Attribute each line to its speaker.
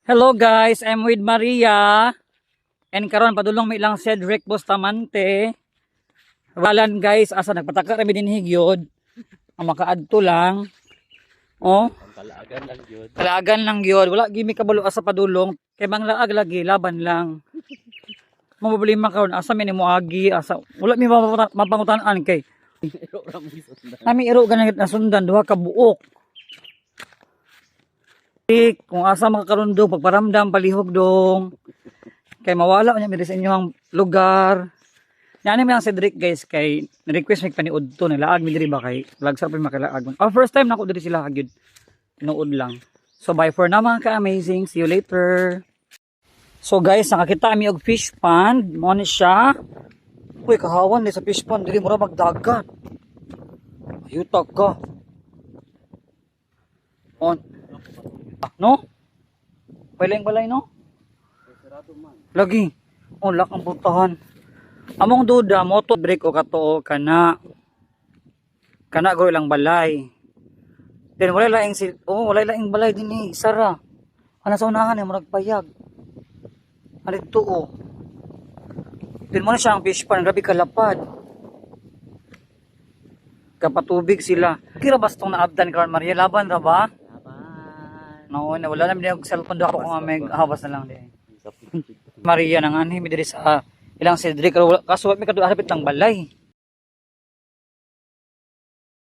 Speaker 1: Hello guys, I'm with Maria. And karon padulong may ilang Cedric Bustamante. Walan guys, asa nagpataka kami din higyod. Ang makaadto lang. Oh,
Speaker 2: Kalaagan lang yun.
Speaker 1: kalaagan lang gyud. Wala gimi kabalo asa padulong. Kay bang laag lagi laban lang. Mo problema karon asa mi ni moagi, asa wala mi mapangutan-an kay. Nami iro ganang nasundan duha ka buok. Kung asa makakaroon dong, pagparamdam, palihog dong. Kay mawala niya mi sa inyong lugar. Yan naman ang Cedric guys, kay request may paniud to, nilaag mi diri ba kay lagsar pa makalaag. First time nako diri sila gyud. Tinuod lang. So bye for now mga ka-amazing. See you later. So guys, nakakita mi og fish pond. Mo ni siya. Uy, kahawan ni sa fish pond diri mura magdagat. Ayutak ka. On. No? Balay no? Lagi. Oh, lak ang putahan. Among duda, moto break o kato kana. Kana go ilang balay. Then wala laing wala laing balay din ni Sara. Ana sa unahan ni murag payag. Ano dito oh. Then mo na siya ang fish pan, grabe kalapad. Kapatubig sila. Kira bastong naabdan karon Maria laban ra ba? No, wala naman yung cellphone daw ako nga may habas na lang di. Maria nang anhi mi diri sa ilang Cedric kaso may kadto hapit lang balay.